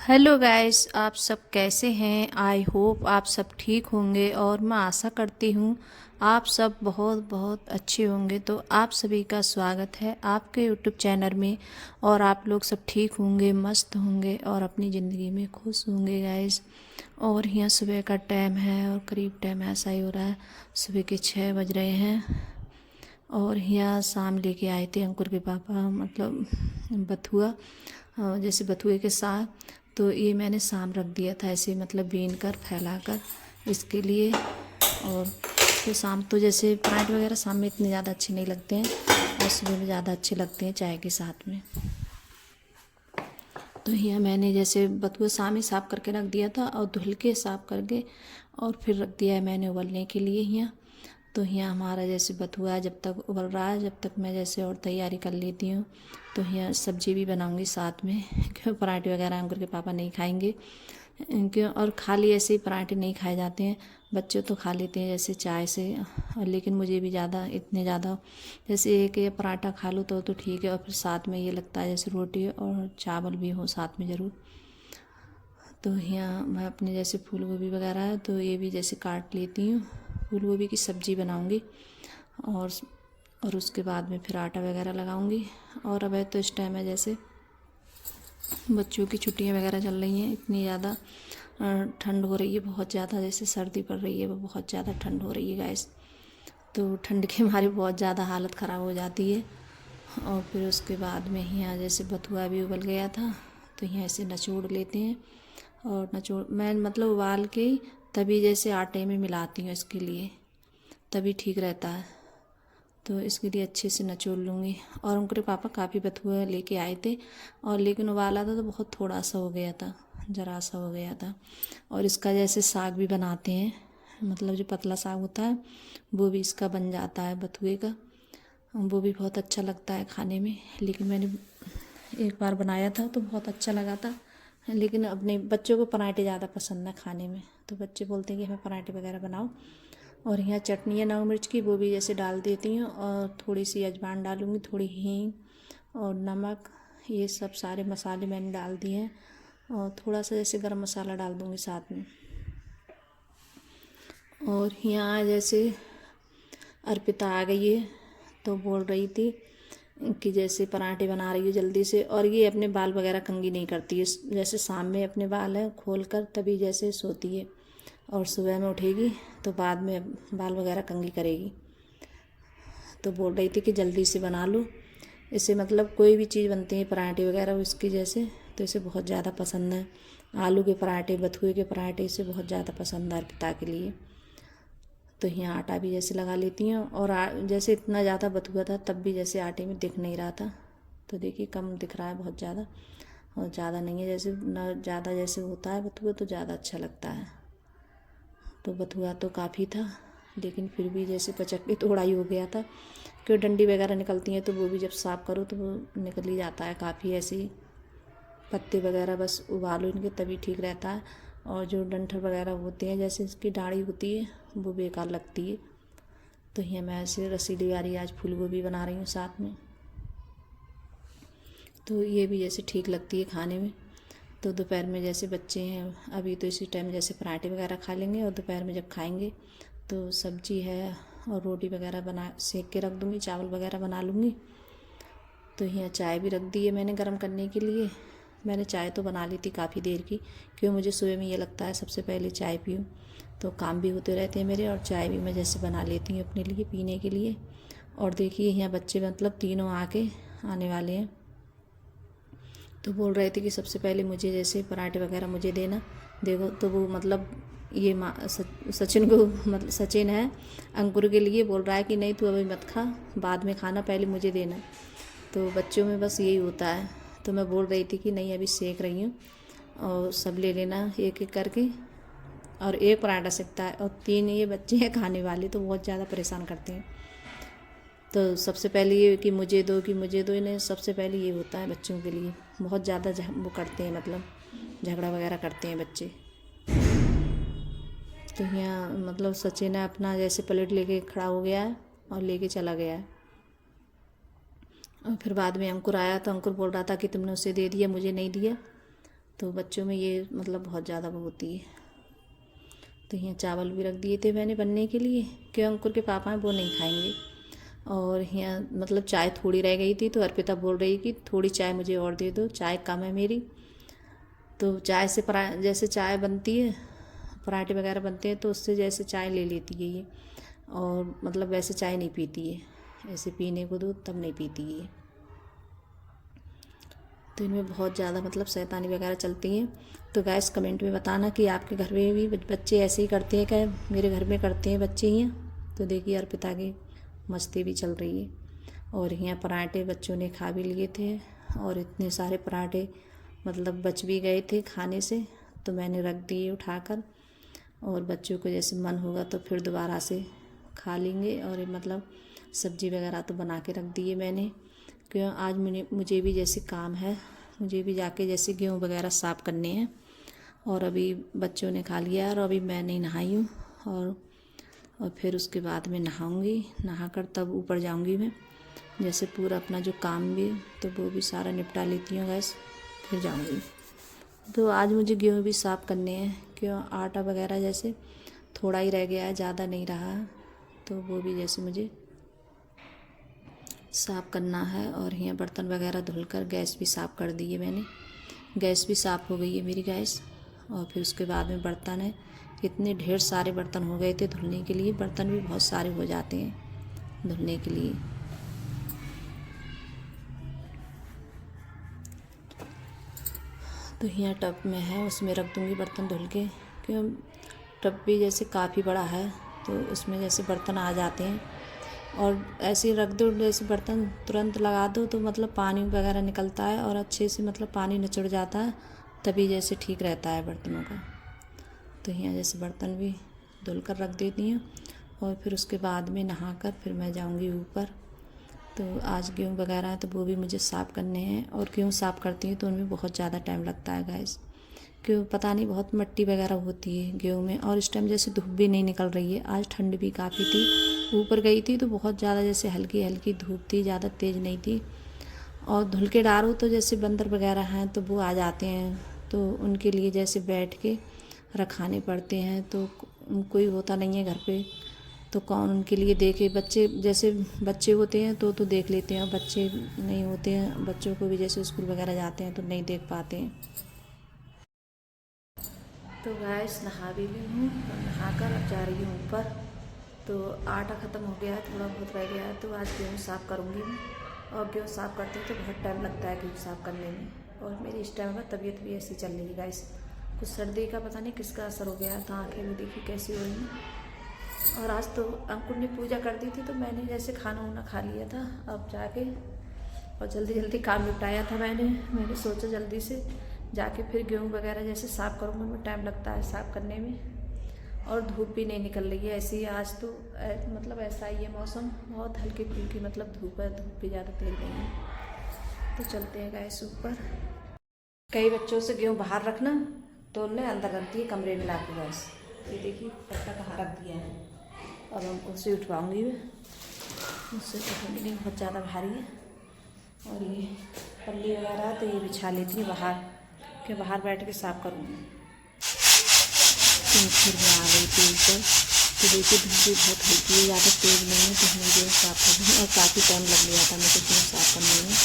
Hello guys, आप सब कैसे हैं। आई होप आप सब ठीक होंगे और मैं आशा करती हूँ आप सब बहुत बहुत अच्छे होंगे। तो आप सभी का स्वागत है आपके यूट्यूब चैनल में। और आप लोग सब ठीक होंगे, मस्त होंगे और अपनी ज़िंदगी में खुश होंगे गाइस। और यहाँ सुबह का टाइम है और करीब टाइम ऐसा ही हो रहा है, सुबह के 6 बज रहे हैं। और यहाँ शाम लेके आए थे अंकुर के पापा, मतलब बथुआ, जैसे बथुए के साथ। तो ये मैंने शाम रख दिया था ऐसे, मतलब बीन कर फैला कर इसके लिए। और फिर शाम तो जैसे पराठे वगैरह शाम में इतने ज़्यादा अच्छे नहीं लगते हैं और सुबह में ज़्यादा अच्छे लगते हैं चाय के साथ में। तो यहाँ मैंने जैसे बथुआ शाम ही साफ़ करके रख दिया था और धुल के साफ़ करके और फिर रख दिया है मैंने उबलने के लिए यहाँ। तो यहाँ हमारा जैसे बथुआ जब तक उबल रहा है, जब तक मैं जैसे और तैयारी कर लेती हूँ। तो यहाँ सब्जी भी बनाऊँगी साथ में क्यों पराठे वगैरह अंकुर के पापा नहीं खाएंगे, क्यों। और खाली ऐसे ही पराठे नहीं खाए जाते हैं, बच्चे तो खा लेते हैं जैसे चाय से। और लेकिन मुझे भी ज़्यादा इतने ज़्यादा जैसे एक ये पराठा खा लो तो ठीक है, और फिर साथ में ये लगता है जैसे रोटी और चावल भी हो साथ में ज़रूर। तो यहाँ मैं अपने जैसे फूल गोभी वगैरह है तो ये भी जैसे काट लेती हूँ, फूल गोभी की सब्ज़ी बनाऊँगी। और उसके बाद में फिर आटा वगैरह लगाऊँगी। और अब है तो इस टाइम है जैसे बच्चों की छुट्टियां वगैरह चल रही हैं, इतनी ज़्यादा ठंड हो रही है, बहुत ज़्यादा जैसे सर्दी पड़ रही है, वो बहुत ज़्यादा ठंड हो रही है गाइस। तो ठंड के मारे बहुत ज़्यादा हालत ख़राब हो जाती है। और फिर उसके बाद में यहाँ जैसे बथुआ भी उबल गया था तो यहाँ ऐसे निचोड़ लेते हैं। और निचोड़ मैं मतलब उबाल के ही तभी जैसे आटे में मिलाती हूँ इसके लिए, तभी ठीक रहता है। तो इसके लिए अच्छे से निचोड़ लूँगी। और उनके पापा काफ़ी बथुआ लेके आए थे और लेकिन उबाला था तो बहुत थोड़ा सा हो गया था, ज़रा सा हो गया था। और इसका जैसे साग भी बनाते हैं, मतलब जो पतला साग होता है वो भी इसका बन जाता है बथुए का, वो भी बहुत अच्छा लगता है खाने में। लेकिन मैंने एक बार बनाया था तो बहुत अच्छा लगा था, लेकिन अपने बच्चों को पराठे ज़्यादा पसंद है खाने में, तो बच्चे बोलते हैं कि हमें पराठे वगैरह बनाओ। और यहाँ चटनी है नमक मिर्च की, वो भी जैसे डाल देती हूँ और थोड़ी सी अजवाइन डालूँगी, थोड़ी हींग और नमक, ये सब सारे मसाले मैंने डाल दिए हैं। और थोड़ा सा जैसे गरम मसाला डाल दूँगी साथ में। और यहाँ जैसे अर्पिता आ गई है तो बोल रही थी कि जैसे पराठे बना रही है जल्दी से। और ये अपने बाल वगैरह कंघी नहीं करती है, जैसे शाम में अपने बाल है खोल कर तभी जैसे सोती है और सुबह में उठेगी तो बाद में बाल वगैरह कंघी करेगी। तो बोल रही थी कि जल्दी से बना लो, इससे मतलब कोई भी चीज़ बनती है पराठे वगैरह उसकी जैसे, तो इसे बहुत ज़्यादा पसंद है। आलू के पराठे, बथुए के पराठे इसे बहुत ज़्यादा पसंद है अर्पिता के लिए। तो यहाँ आटा भी जैसे लगा लेती हूँ। और जैसे इतना ज़्यादा बथुआ था तब भी जैसे आटे में दिख नहीं रहा था, तो देखिए कम दिख रहा है बहुत ज़्यादा, और ज़्यादा नहीं है। जैसे ना ज़्यादा जैसे होता है बथुआ तो ज़्यादा अच्छा लगता है। तो बथुआ तो काफ़ी था लेकिन फिर भी जैसे पचक के थोड़ा ही हो गया था, क्यों डंडी वगैरह निकलती हैं तो वो भी जब साफ़ करो तो वो निकल ही जाता है काफ़ी। ऐसे ही पत्ते वगैरह बस उबालो इनके तभी ठीक रहता है। और जो डंठल वगैरह होते हैं जैसे इसकी डाढ़ी होती है वो बेकार लगती है। तो ये मैं ऐसे रसीली वाली आज फूल गोभी बना रही हूँ साथ में, तो ये भी जैसे ठीक लगती है खाने में। तो दोपहर में जैसे बच्चे हैं अभी तो इसी टाइम जैसे पराठे वगैरह खा लेंगे, और दोपहर में जब खाएंगे तो सब्जी है और रोटी वगैरह बना सेक के रख दूँगी, चावल वगैरह बना लूँगी। तो यहाँ चाय भी रख दी है मैंने गर्म करने के लिए। मैंने चाय तो बना ली थी काफ़ी देर की, क्यों मुझे सुबह में ये लगता है सबसे पहले चाय पीऊँ, तो काम भी होते रहते हैं मेरे, और चाय भी मैं जैसे बना लेती हूँ अपने लिए पीने के लिए। और देखिए यहाँ बच्चे मतलब तीनों आने वाले हैं, तो बोल रहे थे कि सबसे पहले मुझे जैसे पराठे वगैरह मुझे देना। देखो तो वो मतलब ये सचिन को, मतलब सचिन है अंकुर के लिए बोल रहा है कि नहीं तू अभी मत खा, बाद में खाना, पहले मुझे देना। तो बच्चों में बस यही होता है। तो मैं बोल रही थी कि नहीं अभी सेक रही हूँ और सब ले लेना एक एक करके। और एक पराठा सेकता है और 3 ये बच्चे हैं खाने वाले, तो बहुत ज़्यादा परेशान करते हैं। तो सबसे पहले ये कि मुझे दो, कि मुझे दो, इन्हें सबसे पहले ये होता है बच्चों के लिए। बहुत ज़्यादा वो करते हैं, मतलब झगड़ा वगैरह करते हैं बच्चे। तो यहाँ मतलब सचिन है अपना जैसे प्लेट लेके खड़ा हो गया है और लेके चला गया है। और फिर बाद में अंकुर आया तो अंकुर बोल रहा था कि तुमने उसे दे दिया मुझे नहीं दिया। तो बच्चों में ये मतलब बहुत ज़्यादा वो होती है। तो यहाँ चावल भी रख दिए थे मैंने बनने के लिए, क्यों अंकुर के पापा हैं वो नहीं खाएंगे। और यहाँ मतलब चाय थोड़ी रह गई थी, तो अर्पिता बोल रही कि थोड़ी चाय मुझे और दे दो, चाय कम है मेरी। तो चाय से जैसे चाय बनती है, पराठे वगैरह बनते हैं, तो उससे जैसे चाय ले लेती है ये, और मतलब वैसे चाय नहीं पीती है, ऐसे पीने को दो तब नहीं पीती है। तो इनमें बहुत ज़्यादा मतलब शैतानी वगैरह चलती हैं। तो गाइस कमेंट में बताना कि आपके घर में भी बच्चे ऐसे ही करते हैं क्या? मेरे घर में करते हैं बच्चे यहाँ। तो देखिए अर्पिता की मस्ती भी चल रही है। और यहाँ पराठे बच्चों ने खा भी लिए थे, और इतने सारे पराठे मतलब बच भी गए थे खाने से, तो मैंने रख दिए उठाकर। और बच्चों को जैसे मन होगा तो फिर दोबारा से खा लेंगे। और मतलब सब्ज़ी वगैरह तो बना के रख दिए मैंने, क्यों आज मुझे भी जैसे काम है, मुझे भी जाके जैसे गेहूँ वगैरह साफ़ करने हैं। और अभी बच्चों ने खा लिया और अभी मैं नहीं नहाई हूँ, और फिर उसके बाद में नहाऊंगी, नहाकर तब ऊपर जाऊंगी मैं, जैसे पूरा अपना जो काम भी तो वो भी सारा निपटा लेती हूँ गैस, फिर जाऊंगी। तो आज मुझे गेहूँ भी साफ़ करने हैं, क्यों आटा वगैरह जैसे थोड़ा ही रह गया है, ज़्यादा नहीं रहा, तो वो भी जैसे मुझे साफ़ करना है। और यहाँ बर्तन वगैरह धुलकर गैस भी साफ़ कर दी है मैंने, गैस भी साफ़ हो गई है मेरी गैस। और फिर उसके बाद में बर्तन है, इतने ढेर सारे बर्तन हो गए थे धुलने के लिए, बर्तन भी बहुत सारे हो जाते हैं धुलने के लिए। तो यहाँ टब में है, उसमें रख दूँगी बर्तन धुल के, क्यों टब भी जैसे काफ़ी बड़ा है, तो उसमें जैसे बर्तन आ जाते हैं। और ऐसे ही रख दो, जैसे बर्तन तुरंत लगा दो तो मतलब पानी वगैरह निकलता है, और अच्छे से मतलब पानी निचड़ जाता है, तभी जैसे ठीक रहता है बर्तनों का। तो यहाँ जैसे बर्तन भी धुल कर रख देती हूँ, और फिर उसके बाद में नहाकर फिर मैं जाऊँगी ऊपर। तो आज गेहूँ वगैरह है तो वो भी मुझे साफ़ करने हैं, और गेहूँ साफ़ करती हूँ तो उनमें बहुत ज़्यादा टाइम लगता है गाइस, क्यों पता नहीं बहुत मिट्टी वगैरह होती है गेहूँ में। और इस टाइम जैसे धूप भी नहीं निकल रही है, आज ठंड भी काफ़ी थी, ऊपर गई थी तो बहुत ज़्यादा जैसे हल्की हल्की धूप थी, ज़्यादा तेज़ नहीं थी। और धुल के डालो तो जैसे बंदर वगैरह हैं तो वो आ जाते हैं, तो उनके लिए जैसे बैठ के रखाने पड़ते हैं, तो कोई होता नहीं है घर पे, तो कौन उनके लिए देखे। बच्चे जैसे बच्चे होते हैं तो देख लेते हैं, और बच्चे नहीं होते हैं, बच्चों को भी जैसे स्कूल वगैरह जाते हैं तो नहीं देख पाते हैं। तो गैस नहा भी ली हूँ, नहाकर अब जा रही हूँ ऊपर। तो आटा ख़त्म हो गया है, थोड़ा बहुत रह गया है, तो आज गेहूँ साफ़ करूँगी मैं। और गेहूँ साफ़ करते हैं तो बहुत टाइम लगता है गेहूँ साफ़ करने में। और मेरी इस टाइम पर तबीयत भी ऐसी चल रही है गाइस, कुछ सर्दी का पता नहीं किसका असर हो गया था, आँखें भी देखी कैसी हो रही हैं। और आज तो अंकुर ने पूजा कर दी थी, तो मैंने जैसे खाना वाना खा लिया था अब जाके, और जल्दी जल्दी काम निपटाया था मैंने सोचा जल्दी से जाके फिर गेहूँ वगैरह जैसे साफ़ करूँगा, में टाइम लगता है साफ़ करने में। और धूप भी नहीं निकल रही है ऐसी ही, आज तो मतलब ऐसा ही है मौसम, बहुत हल्की फुल्की मतलब धूप है, धूप भी ज़्यादा तेज नहीं है। तो चलते हैं गैस ऊपर। कई बच्चों से गेहूँ बाहर रखना तो उन्हें अंदर रख दिए कमरे में ला के गैस, ये देखिए पट्टा कहाँ रख दिया है। और हम उसे उठवाऊँगी मैं, उससे उठवाऊँगी नहीं, बहुत ज़्यादा भारी है। और ये पल्ली वगैरह तो ये बिछा लेती है बाहर, कि बाहर बैठ के साफ़ करूँगी। तो फिर मैं आ गई थी ऊपर, तो देखिए धूप भी बहुत हल्की है, ज़्यादा तेज़ नहीं है, तो हम गेहूँ साफ़ कर दूँ। और काफ़ी टाइम लग गया था मुझे गेहूँ साफ़ करने में।